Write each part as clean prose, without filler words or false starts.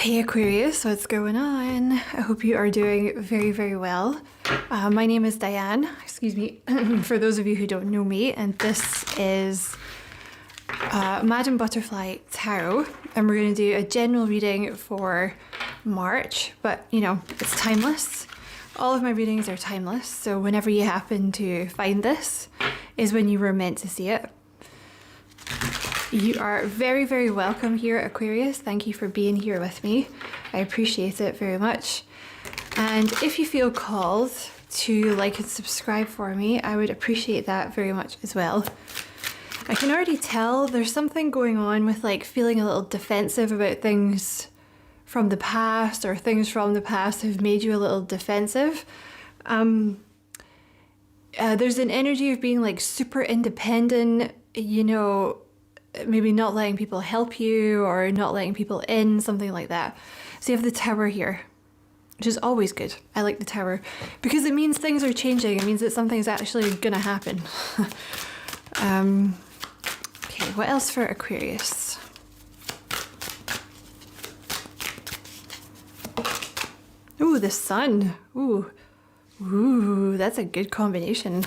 Hey Aquarius, what's going on? I hope you are doing very, very well. My name is Diane, excuse me, for those of you who don't know me, and this is Madam Butterfly Tarot, and we're going to do a general reading for March, but you know, it's timeless. All of my readings are timeless, so whenever you happen to find this is when you were meant to see it. You are very, very welcome here, Aquarius. Thank you for being here with me. I appreciate it very much. And if you feel called to like and subscribe for me, I would appreciate that very much as well. I can already tell there's something going on with like feeling a little defensive about things from the past, or things from the past have made you a little defensive. There's an energy of being like super independent, you know, maybe not letting people help you or not letting people in, something like that. So you have the Tower here, which is always good. I like the Tower because it means things are changing. It means that something's actually gonna happen. Okay, what else for Aquarius? Ooh, the Sun. Ooh, that's a good combination.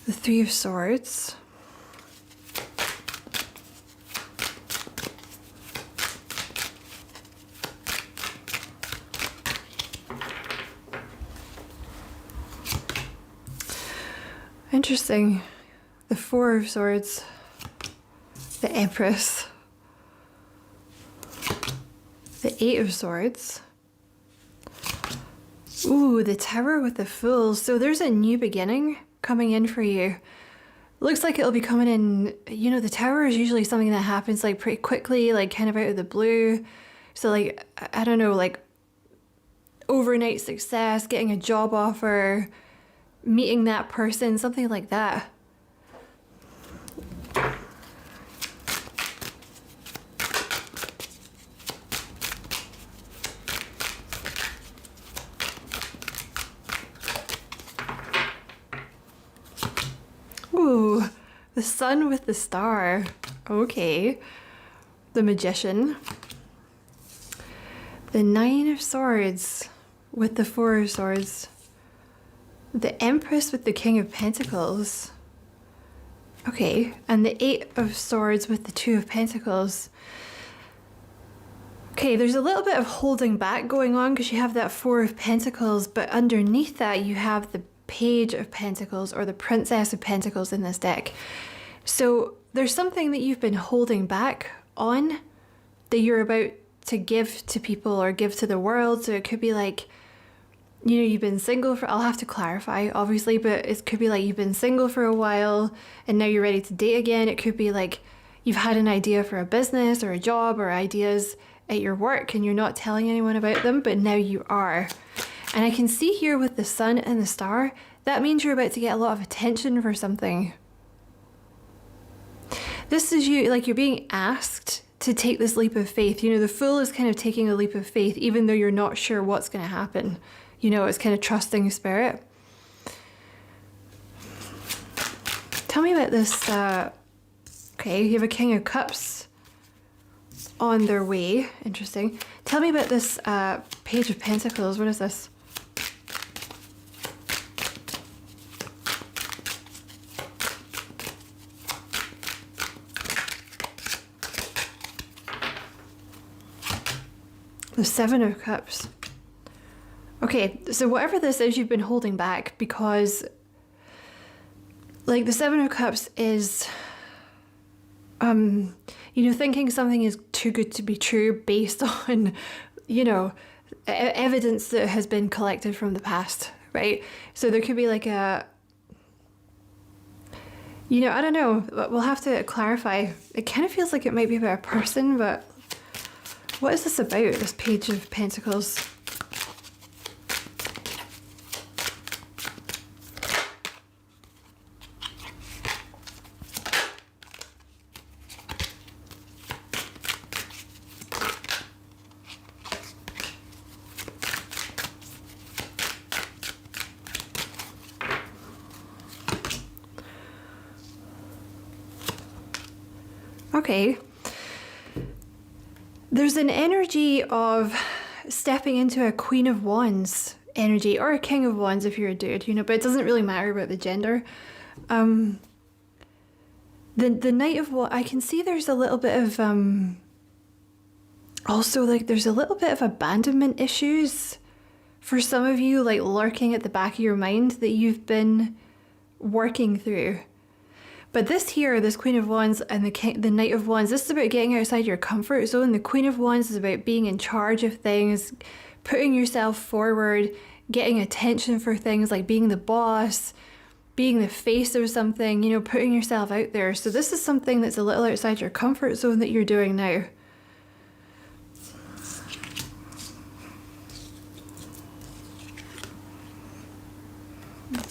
The Three of Swords. Interesting. The Four of Swords. The Empress. The Eight of Swords. Ooh, the Tower with the Fool. So there's a new beginning coming in for you. Looks like it'll be coming in, you know, the Tower is usually something that happens like pretty quickly, like kind of out of the blue. So like, I don't know, like overnight success, getting a job offer, meeting that person, something like that. Ooh, the Sun with the Star. Okay. The Magician. The Nine of Swords with the Four of Swords. The Empress with the King of Pentacles. Okay, and the Eight of Swords with the Two of Pentacles. Okay, there's a little bit of holding back going on because you have that Four of Pentacles, but underneath that you have the Page of Pentacles, or the Princess of Pentacles in this deck. So there's something that you've been holding back on that you're about to give to people or give to the world. So it could be like, you know, you've been single for, I'll have to clarify obviously, but it could be like you've been single for a while and now you're ready to date again. It could be like you've had an idea for a business or a job or ideas at your work and you're not telling anyone about them, but now you are. And I can see here with the Sun and the Star, that means you're about to get a lot of attention for something. This is you, like you're being asked to take this leap of faith. You know, the Fool is kind of taking a leap of faith, even though you're not sure what's going to happen. You know, it's kind of trusting Spirit. Tell me about this. Okay, you have a King of Cups on their way. Interesting. Tell me about this Page of Pentacles. What is this? The Seven of Cups. Okay, so whatever this is, you've been holding back because like the Seven of Cups is, you know, thinking something is too good to be true based on, you know, evidence that has been collected from the past, right? So there could be like a, you know, I don't know, we'll have to clarify. It kind of feels like it might be about a person, but what is this about, this Page of Pentacles? Okay. There's an energy of stepping into a Queen of Wands energy, or a King of Wands if you're a dude, you know, but it doesn't really matter about the gender. The Knight of Wands, I can see there's a little bit of also like there's a little bit of abandonment issues for some of you, like lurking at the back of your mind that you've been working through. But this here, this Queen of Wands and the Knight of Wands, this is about getting outside your comfort zone. The Queen of Wands is about being in charge of things, putting yourself forward, getting attention for things, like being the boss, being the face of something, you know, putting yourself out there. So this is something that's a little outside your comfort zone that you're doing now.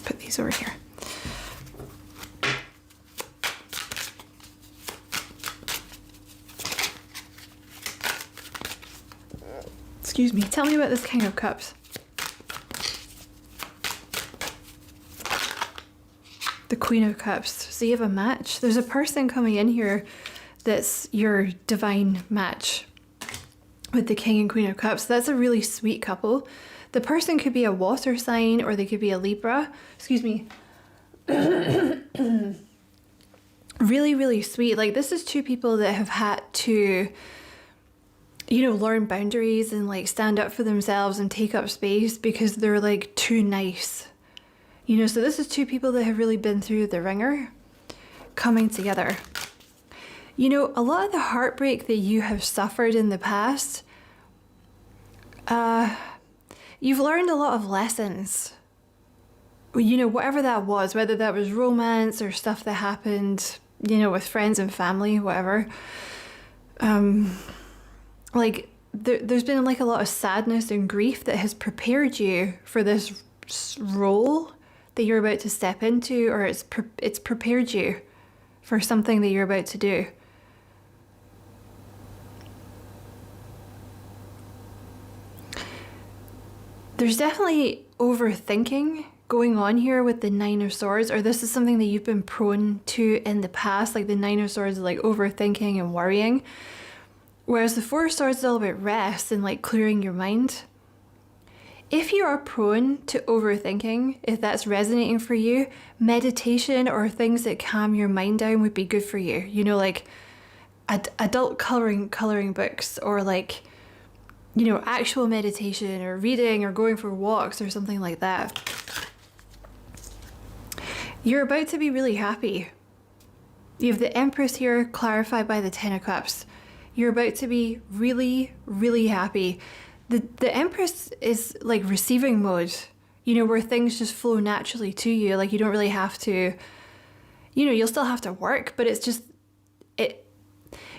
Put these over here. Excuse me. Tell me about this King of Cups. The Queen of Cups. So you have a match. There's a person coming in here that's your divine match with the King and Queen of Cups. That's a really sweet couple. The person could be a water sign, or they could be a Libra. Excuse me. Really, really sweet. Like, this is two people that have had to, you know, learn boundaries and like stand up for themselves and take up space because they're like too nice. You know, so this is two people that have really been through the ringer coming together. You know, a lot of the heartbreak that you have suffered in the past, you've learned a lot of lessons. You know, whatever that was, whether that was romance or stuff that happened, you know, with friends and family, whatever. Like, there's been like a lot of sadness and grief that has prepared you for this role that you're about to step into, or it's prepared you for something that you're about to do. There's definitely overthinking going on here with the Nine of Swords, or this is something that you've been prone to in the past. Like the Nine of Swords is like overthinking and worrying, whereas the Four of Swords is all about rest and like clearing your mind. If you are prone to overthinking, if that's resonating for you, meditation or things that calm your mind down would be good for you. You know, like adult coloring books, or like, you know, actual meditation or reading or going for walks or something like that. You're about to be really happy. You have the Empress here, clarified by the Ten of Cups. You're about to be really, really happy. The Empress is like receiving mode, you know, where things just flow naturally to you. Like you don't really have to, you know, you'll still have to work, but it's just,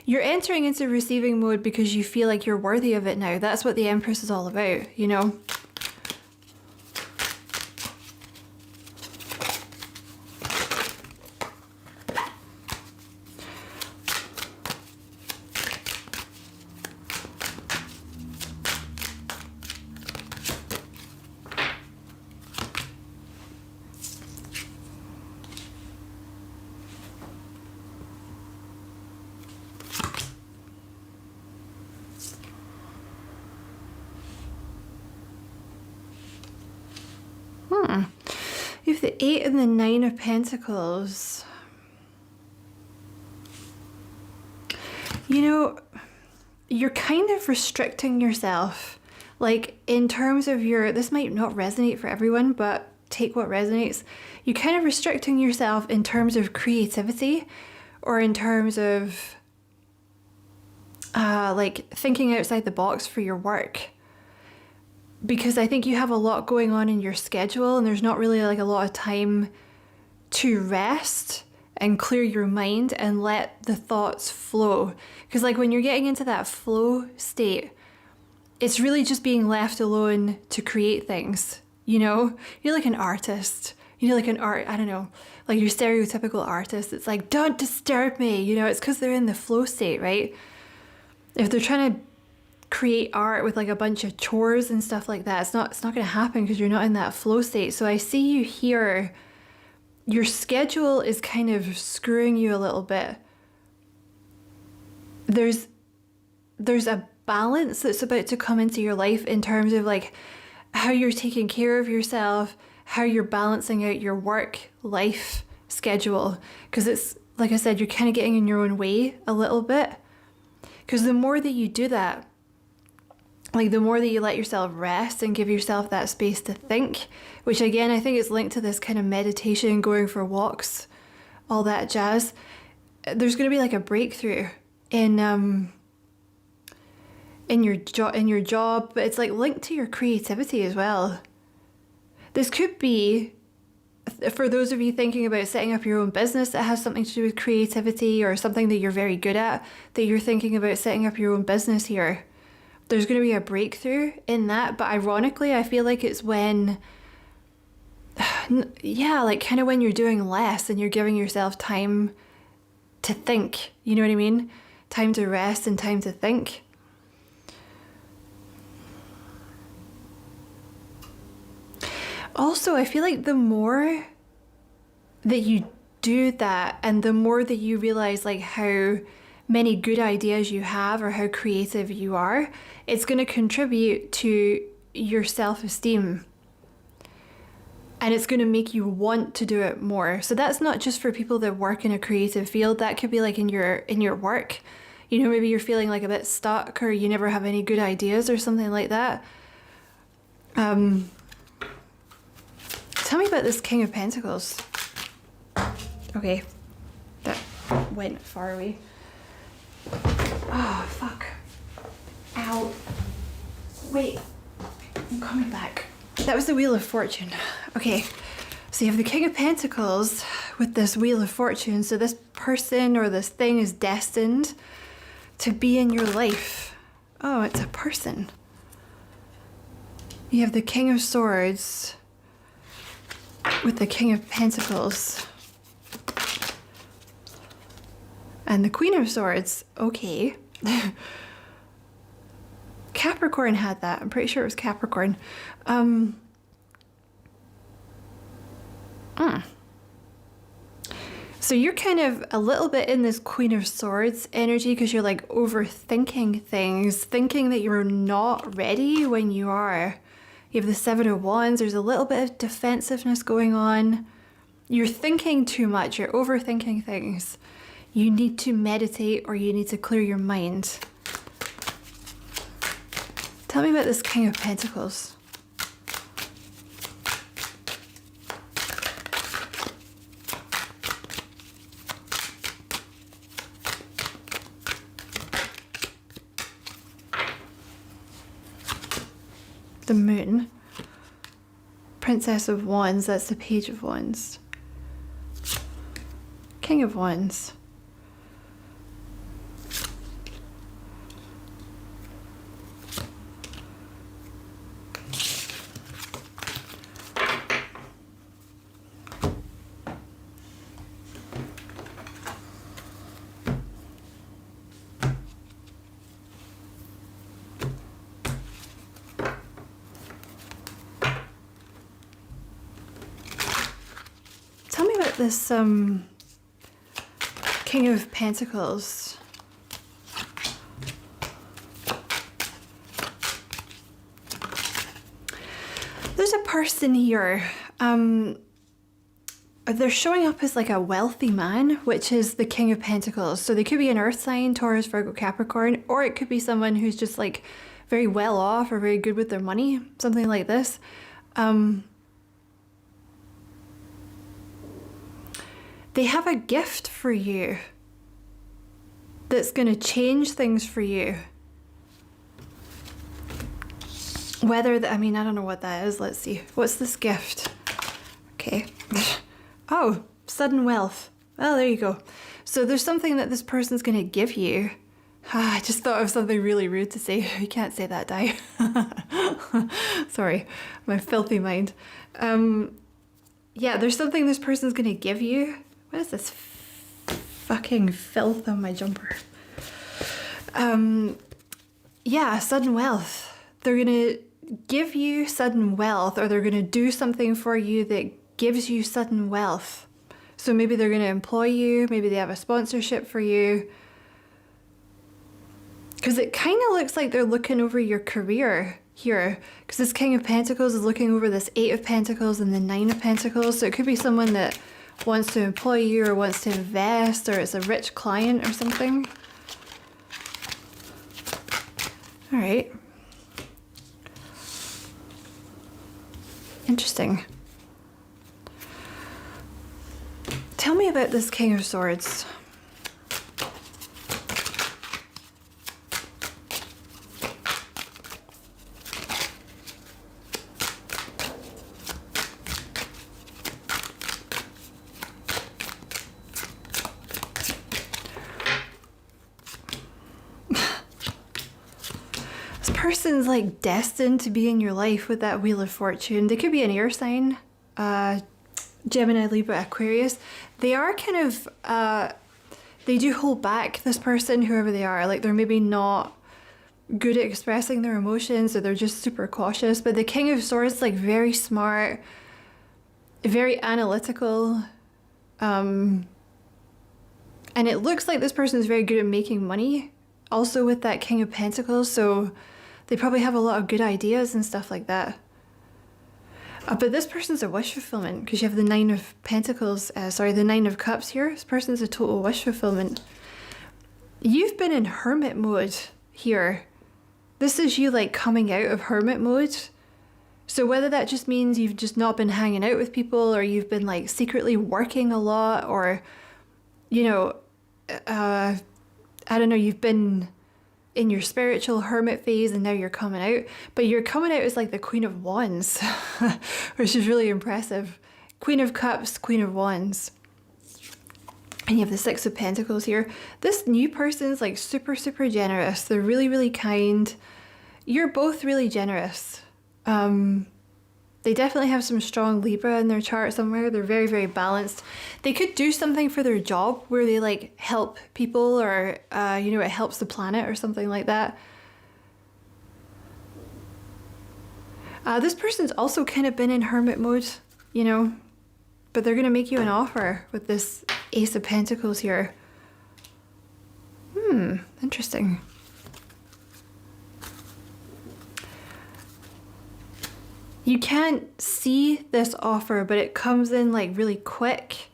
you're entering into receiving mode because you feel like you're worthy of it now. That's what the Empress is all about, you know. You have the Eight and the Nine of Pentacles. You know, you're kind of restricting yourself. Like in terms of this might not resonate for everyone, but take what resonates. You're kind of restricting yourself in terms of creativity, or in terms of like thinking outside the box for your work. Because I think you have a lot going on in your schedule, and there's not really like a lot of time to rest and clear your mind and let the thoughts flow. Because like when you're getting into that flow state, it's really just being left alone to create things, you know? You're like an artist, you know, like I don't know, like your stereotypical artist. It's like, don't disturb me, you know, it's because they're in the flow state, right? If they're trying to create art with like a bunch of chores and stuff like that, it's not going to happen because you're not in that flow state. So I see you here, your schedule is kind of screwing you a little bit. there's a balance that's about to come into your life in terms of like how you're taking care of yourself, how you're balancing out your work life schedule, because it's like I said, you're kind of getting in your own way a little bit, because the more that you do that, like the more that you let yourself rest and give yourself that space to think, which again I think is linked to this kind of meditation, going for walks, all that jazz, there's going to be like a breakthrough in your job, but it's like linked to your creativity as well. This could be, for those of you thinking about setting up your own business that has something to do with creativity or something that you're very good at, that you're thinking about setting up your own business here. There's going to be a breakthrough in that, but ironically, I feel like it's when, yeah, like kind of when you're doing less and you're giving yourself time to think, you know what I mean? Time to rest and time to think. Also, I feel like the more that you do that and the more that you realize like how many good ideas you have or how creative you are, it's going to contribute to your self-esteem. And it's going to make you want to do it more. So that's not just for people that work in a creative field. That could be like in your work. You know, maybe you're feeling like a bit stuck or you never have any good ideas or something like that. Tell me about this King of Pentacles. Okay, that went far away. Oh, fuck. Ow. Wait, I'm coming back. That was the Wheel of Fortune. Okay, so you have the King of Pentacles with this Wheel of Fortune. So this person or this thing is destined to be in your life. Oh, it's a person. You have the King of Swords with the King of Pentacles. And the Queen of Swords. Okay. Capricorn had that. I'm pretty sure it was Capricorn. So you're kind of a little bit in this Queen of Swords energy because you're like overthinking things, thinking that you're not ready when you are. You have the Seven of Wands. There's a little bit of defensiveness going on. You're thinking too much. You're overthinking things. You need to meditate or you need to clear your mind. Tell me about this King of Pentacles. The Moon. Princess of Wands, that's the Page of Wands. King of Wands. Tell me about this King of Pentacles. There's a person here. They're showing up as like a wealthy man, which is the King of Pentacles. So they could be an earth sign, Taurus, Virgo, Capricorn, or it could be someone who's just like very well off or very good with their money, something like this. They have a gift for you that's going to change things for you. Whether that, I mean, I don't know what that is. Let's see. What's this gift? Okay. Oh, sudden wealth. Well, there you go. So there's something that this person's going to give you. I just thought of something really rude to say. You can't say that, Di. Sorry, my filthy mind. Yeah, there's something this person's going to give you. What is this fucking filth on my jumper? Yeah, sudden wealth. They're going to give you sudden wealth, or they're going to do something for you that gives you sudden wealth. So maybe they're going to employ you, maybe they have a sponsorship for you. Because it kind of looks like they're looking over your career here. Because this King of Pentacles is looking over this Eight of Pentacles and the Nine of Pentacles. So it could be someone that wants to employ you or wants to invest, or it's a rich client or something. All right. Interesting. Tell me about this King of Swords. Person's like destined to be in your life with that Wheel of Fortune. They could be an air sign, Gemini, Libra, Aquarius. They are kind of, they do hold back, this person, whoever they are. Like they're maybe not good at expressing their emotions, or they're just super cautious. But the King of Swords, like very smart, very analytical. And it looks like this person is very good at making money. Also with that King of Pentacles, so they probably have a lot of good ideas and stuff like that. But this person's a wish fulfillment, because you have the Nine of Pentacles, the Nine of Cups here. This person's a total wish fulfillment. You've been in hermit mode here. This is you like coming out of hermit mode. So whether that just means you've just not been hanging out with people, or you've been like secretly working a lot, or, you know, I don't know, you've been in your spiritual hermit phase and now you're coming out. But you're coming out as like the Queen of Wands, which is really impressive. Queen of Cups, Queen of Wands. And you have the Six of Pentacles here. This new person's like super, super generous. They're really, really kind. You're both really generous. They definitely have some strong Libra in their chart somewhere. They're very, very balanced. They could do something for their job where they like help people, or, you know, it helps the planet or something like that. This person's also kind of been in hermit mode, you know, but they're going to make you an offer with this Ace of Pentacles here. Interesting. You can't see this offer, but it comes in like really quick,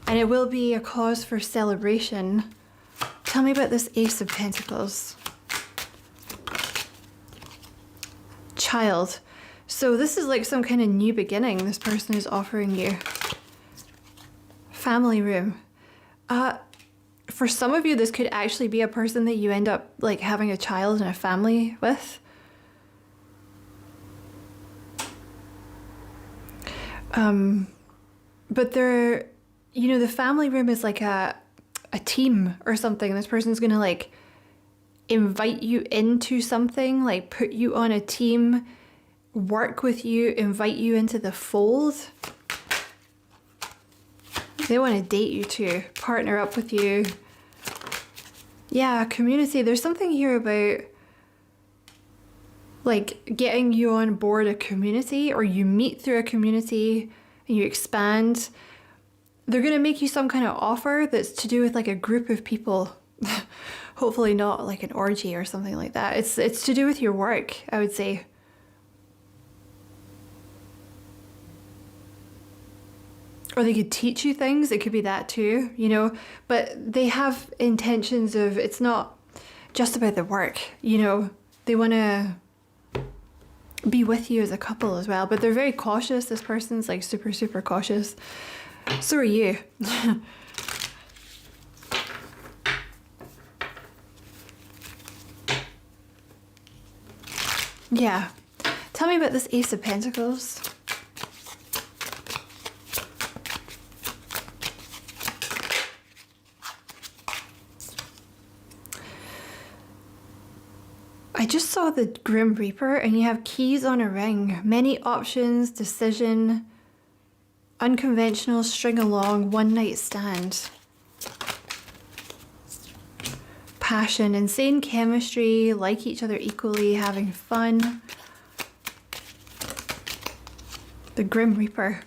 and it will be a cause for celebration. Tell me about this Ace of Pentacles. Child. So this is like some kind of new beginning this person is offering you. Family room. For some of you, this could actually be a person that you end up like having a child and a family with. But they're, you know, the family room is like a team or something. This person's gonna like invite you into something, like put you on a team, work with you, invite you into the fold. They want to date you too, partner up with you. Yeah, community. There's something here about like getting you on board a community, or you meet through a community and you expand. They're going to make you some kind of offer that's to do with like a group of people. Hopefully not like an orgy or something like that. It's to do with your work, I would say. Or they could teach you things. It could be that too, you know. But they have intentions of, it's not just about the work, you know. They want to be with you as a couple as well. But they're very cautious. This person's like super, super cautious. So are you. Yeah. Tell me about this Ace of Pentacles. I just saw the Grim Reaper, and you have keys on a ring. Many options, decision, unconventional, string along, one night stand. Passion, insane chemistry, like each other equally, having fun. The Grim Reaper.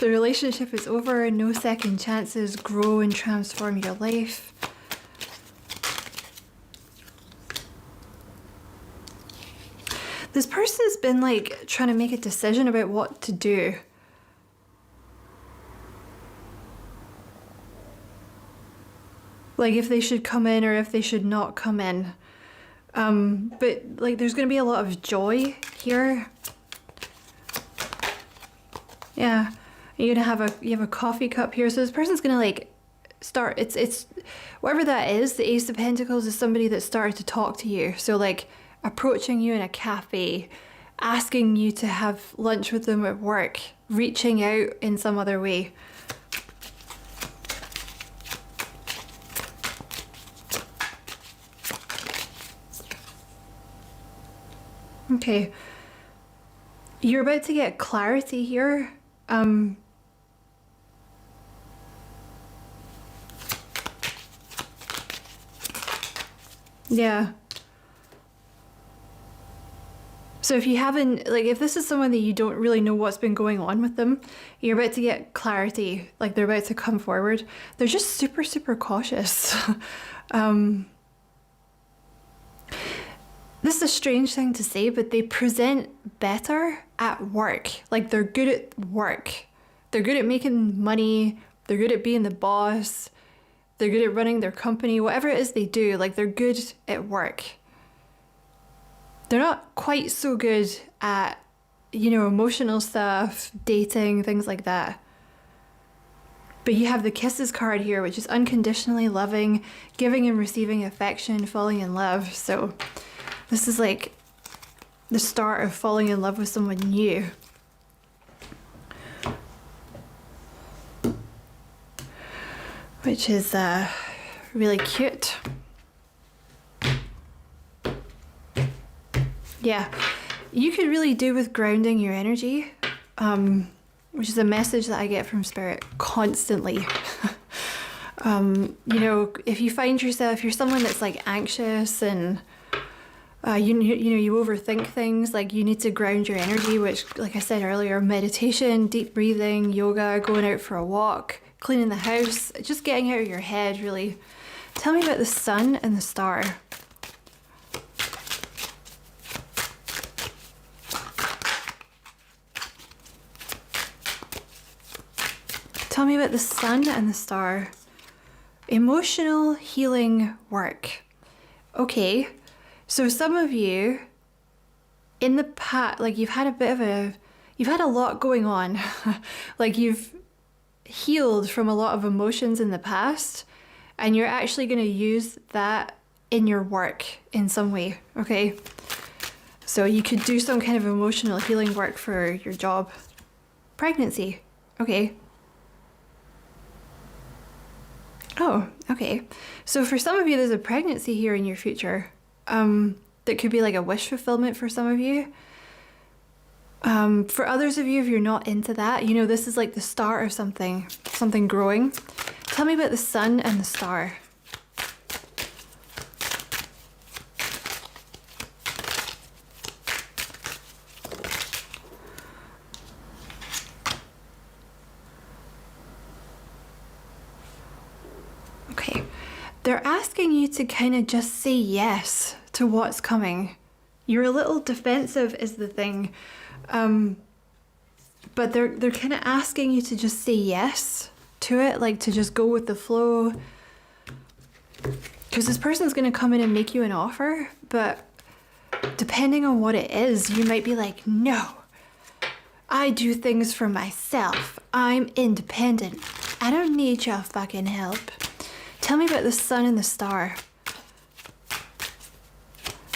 The relationship is over, no second chances, grow and transform your life. This person's been like trying to make a decision about what to do. Like if they should come in or if they should not come in. But like there's going to be a lot of joy here. Yeah. You're going to have a coffee cup here. So this person's going to like start, it's whatever that is, the Ace of Pentacles is somebody that started to talk to you. So like approaching you in a cafe, asking you to have lunch with them at work, reaching out in some other way. Okay, you're about to get clarity here. Yeah. So if you haven't, like if this is someone that you don't really know what's been going on with them, you're about to get clarity, like they're about to come forward. They're just super, super cautious. This is a strange thing to say, but they present better at work. Like they're good at work. They're good at making money. They're good at being the boss. They're good at running their company. Whatever it is they do, like they're good at work. They're not quite so good at, you know, emotional stuff, dating, things like that. But you have the Kisses card here, which is unconditionally loving, giving and receiving affection, falling in love. So this is like the start of falling in love with someone new. Which is really cute. Yeah, you could really do with grounding your energy, which is a message that I get from Spirit constantly. You know, if you find yourself, if you're someone that's like anxious and you know, you overthink things, like you need to ground your energy, which, like I said earlier, meditation, deep breathing, yoga, going out for a walk, cleaning the house, just getting out of your head, really. Tell me about the sun and the star. Tell me about the sun and the star. Emotional healing work. Okay, so some of you in the past, like you've had a lot going on. Like you've healed from a lot of emotions in the past, and you're actually going to use that in your work in some way, okay? So you could do some kind of emotional healing work for your job. Pregnancy, okay. Oh, okay. So for some of you, there's a pregnancy here in your future. That could be like a wish fulfillment for some of you. For others of you, if you're not into that, you know, this is like the start of something growing. Tell me about the sun and the star. Okay. They're asking you to kind of just say yes to what's coming. You're a little defensive is the thing. But they're kind of asking you to just say yes to it, like to just go with the flow. Because this person's going to come in and make you an offer, but depending on what it is, you might be like, no, I do things for myself. I'm independent. I don't need your fucking help. Tell me about the sun and the star.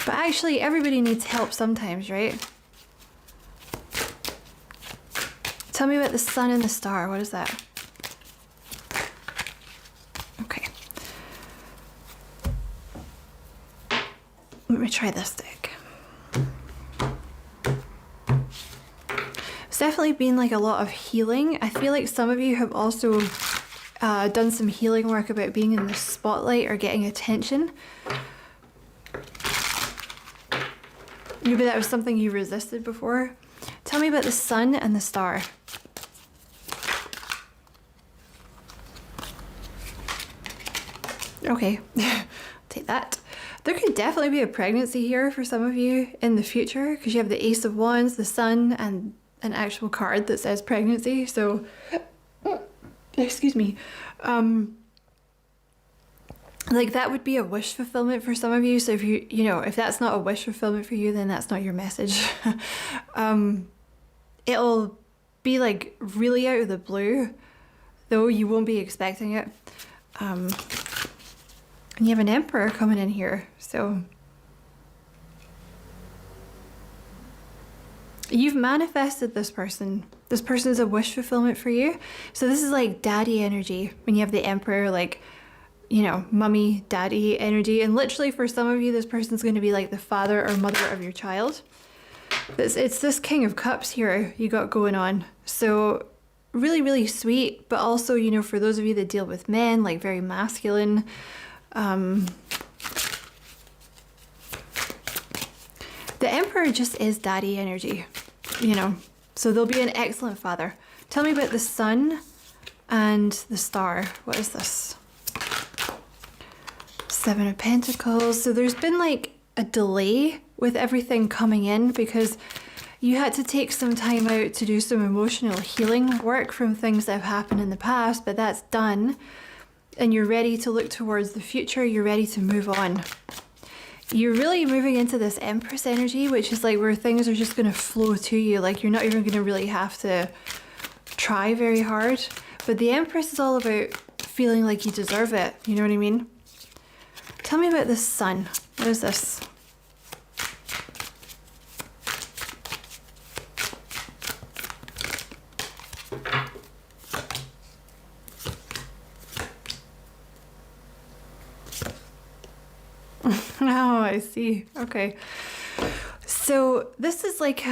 But actually, everybody needs help sometimes, right? Tell me about the sun and the star. What is that? Okay. Let me try this deck. It's definitely been like a lot of healing. I feel like some of you have also done some healing work about being in the spotlight or getting attention. Maybe that was something you resisted before. Tell me about the sun and the star. Okay, take that. There could definitely be a pregnancy here for some of you in the future because you have the Ace of Wands, the Sun, and an actual card that says pregnancy. So, excuse me. Like that would be a wish fulfillment for some of you. So if if that's not a wish fulfillment for you, then that's not your message. It'll be like really out of the blue, though you won't be expecting it. And you have an Emperor coming in here, so you've manifested this person. This person is a wish fulfillment for you. So this is like daddy energy when you have the Emperor, like, mummy, daddy energy. And literally for some of you, this person's going to be like the father or mother of your child. It's this King of Cups here you got going on. So really, really sweet, but also, for those of you that deal with men, like very masculine. The Emperor just is daddy energy, so they'll be an excellent father. Tell me about the Sun and the Star. What is this? Seven of Pentacles. So there's been like a delay with everything coming in because you had to take some time out to do some emotional healing work from things that have happened in the past, but that's done. And you're ready to look towards the future. You're ready to move on. You're really moving into this Empress energy, which is like where things are just going to flow to you. Like you're not even going to really have to try very hard. But the Empress is all about feeling like you deserve it. You know what I mean? Tell me about the Sun. What is this? Oh, I see. Okay. So this is like,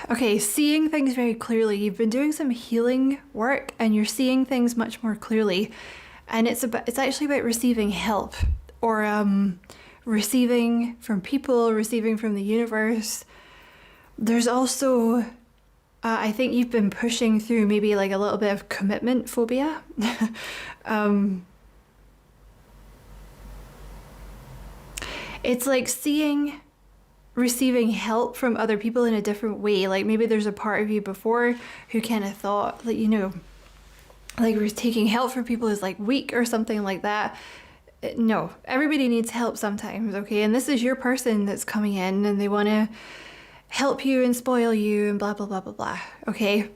okay, seeing things very clearly. You've been doing some healing work and you're seeing things much more clearly. And it's actually about receiving help or receiving from people, receiving from the universe. There's also, I think you've been pushing through maybe like a little bit of commitment phobia. It's like receiving help from other people in a different way. Like maybe there's a part of you before who kind of thought that, like taking help from people is like weak or something like that. No, everybody needs help sometimes, okay? And this is your person that's coming in and they want to help you and spoil you and blah, blah, blah, blah, blah, okay?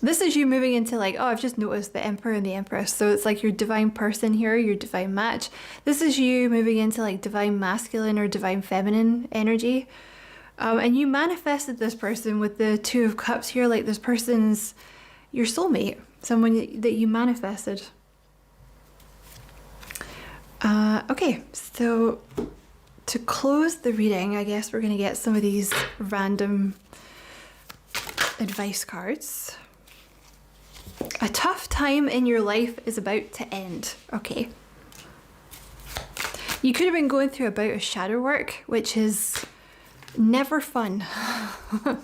This is you moving into like, oh, I've just noticed the Emperor and the Empress. So it's like your divine person here, your divine match. This is you moving into like divine masculine or divine feminine energy. And you manifested this person with the Two of Cups here. Like this person's your soulmate, someone that you manifested. Okay, so to close the reading, I guess we're going to get some of these random advice cards. A tough time in your life is about to end. Okay. You could have been going through a bout of shadow work, which is never fun. Get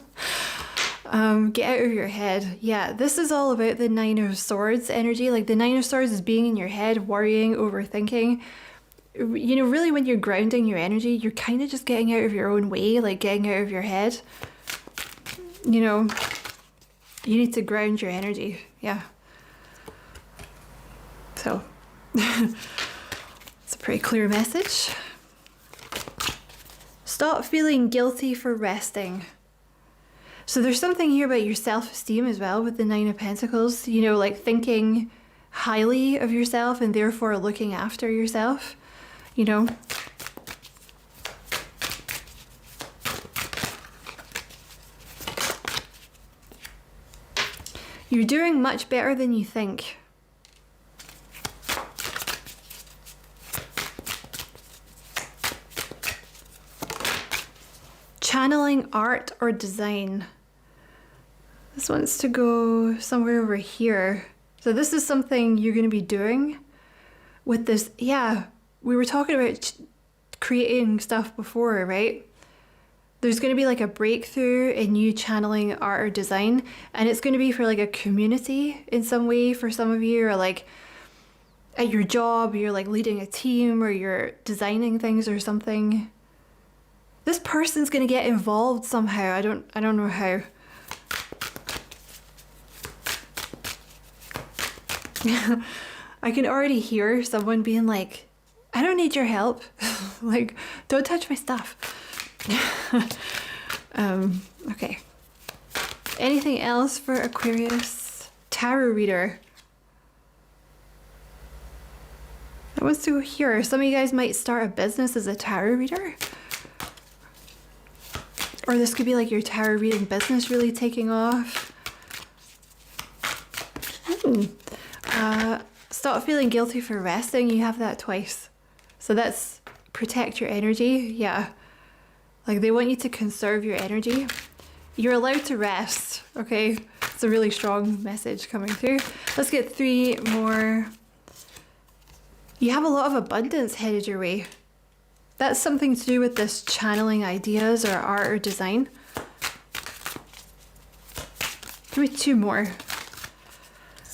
out of your head. Yeah, this is all about the Nine of Swords energy. Like the Nine of Swords is being in your head, worrying, overthinking. Really when you're grounding your energy, you're kind of just getting out of your own way, like getting out of your head. You need to ground your energy. Yeah. So, it's a pretty clear message. Stop feeling guilty for resting. So there's something here about your self-esteem as well with the Nine of Pentacles, like thinking highly of yourself and therefore looking after yourself, You're doing much better than you think. Channeling art or design. This wants to go somewhere over here. So this is something you're going to be doing with this. Yeah, we were talking about creating stuff before, right? There's going to be like a breakthrough in you channeling art or design, and it's going to be for like a community in some way for some of you, or like at your job, you're like leading a team or you're designing things or something. This person's gonna get involved somehow. I don't know how. I can already hear someone being like, I don't need your help. Like, don't touch my stuff. Okay. Anything else for Aquarius? Tarot reader. That was to here. Some of you guys might start a business as a tarot reader. Or this could be like your tarot reading business really taking off. Stop feeling guilty for resting. You have that twice. So that's protect your energy. Yeah. Like they want you to conserve your energy. You're allowed to rest. Okay. It's a really strong message coming through. Let's get 3 more. You have a lot of abundance headed your way. That's something to do with this channeling ideas or art or design. Give me 2 more.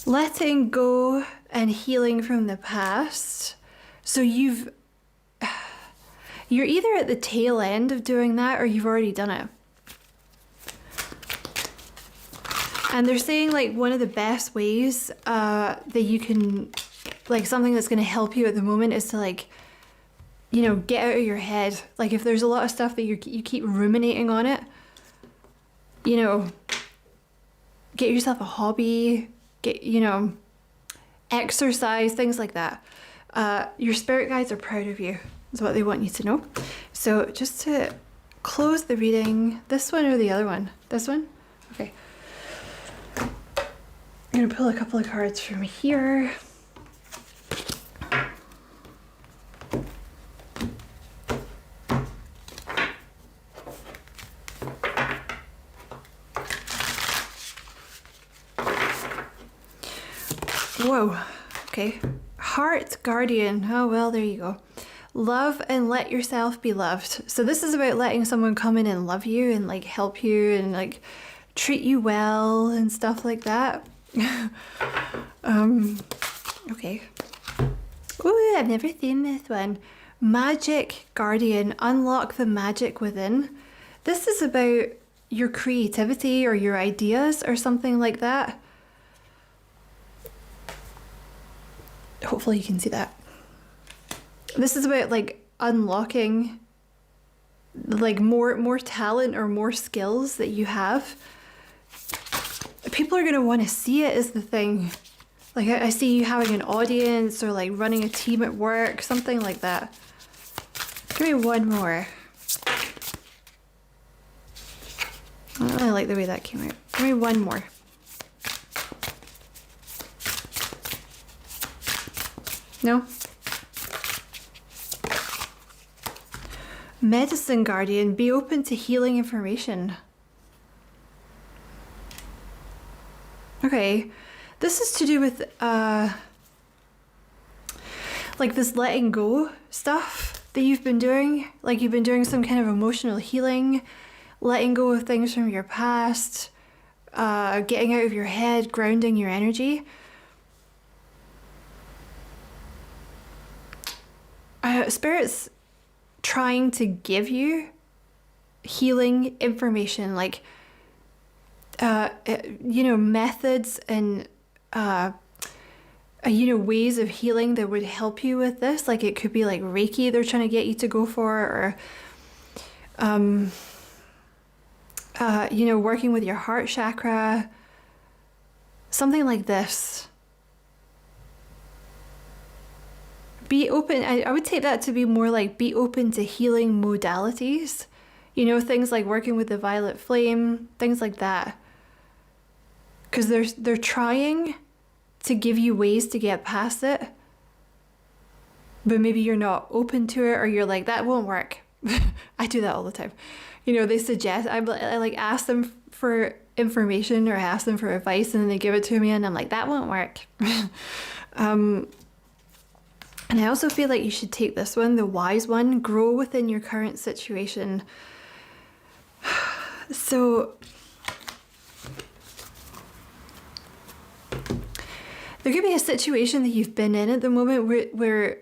Letting go and healing from the past. So you're either at the tail end of doing that or you've already done it. And they're saying like one of the best ways that you can, like something that's going to help you at the moment is to like, you know, get out of your head. Like if there's a lot of stuff that you keep ruminating on it, you know, get yourself a hobby, get, you know, exercise, things like that. Your spirit guides are proud of you, is what they want you to know. So just to close the reading, this one or the other one? This one? Okay. I'm going to pull a couple of cards from here. Whoa, okay. Heart Guardian. Oh, well, there you go. Love and let yourself be loved. So this is about letting someone come in and love you and like help you and like treat you well and stuff like that. Okay. Ooh, I've never seen this one. Magic Guardian. Unlock the magic within. This is about your creativity or your ideas or something like that. Hopefully you can see that. This is about like unlocking like more talent or more skills that you have. People are going to want to see it is the thing. Like I see you having an audience or like running a team at work, something like that. Give me 1 more. I don't really like the way that came out. Give me 1 more. No? Medicine Guardian, be open to healing information. Okay, this is to do with like this letting go stuff that you've been doing. Like you've been doing some kind of emotional healing, letting go of things from your past, getting out of your head, grounding your energy. Spirit's trying to give you healing information, like you know, methods and you know, ways of healing that would help you with this. Like it could be like Reiki they're trying to get you to go for, or you know, working with your heart chakra, something like this. Be open. I would take that to be more like be open to healing modalities. You know, things like working with the violet flame, things like that. Because they're trying to give you ways to get past it. But maybe you're not open to it, or you're like, that won't work. I do that all the time. You know, they suggest, I like ask them for information or ask them for advice, and then they give it to me and I'm like, that won't work. And I also feel like you should take this one, the wise one, grow within your current situation. So there could be a situation that you've been in at the moment where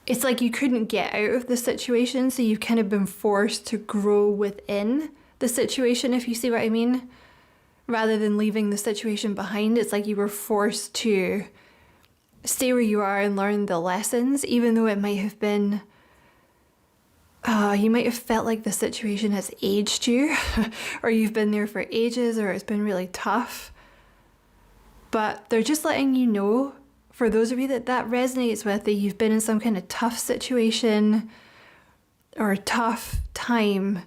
it's like you couldn't get out of the situation, so you've kind of been forced to grow within the situation, if you see what I mean. Rather than leaving the situation behind, it's like you were forced to stay where you are and learn the lessons, even though it might have been, you might have felt like the situation has aged you, or you've been there for ages, or it's been really tough. But they're just letting you know, for those of you that resonates with, that you've been in some kind of tough situation or a tough time.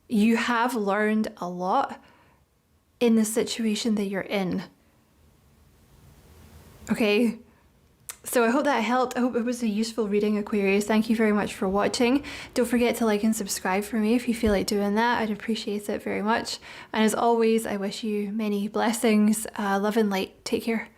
You have learned a lot in the situation that you're in. Okay? So I hope that helped. I hope it was a useful reading, Aquarius. Thank you very much for watching. Don't forget to like and subscribe for me if you feel like doing that. I'd appreciate it very much. And as always, I wish you many blessings, love and light. Take care.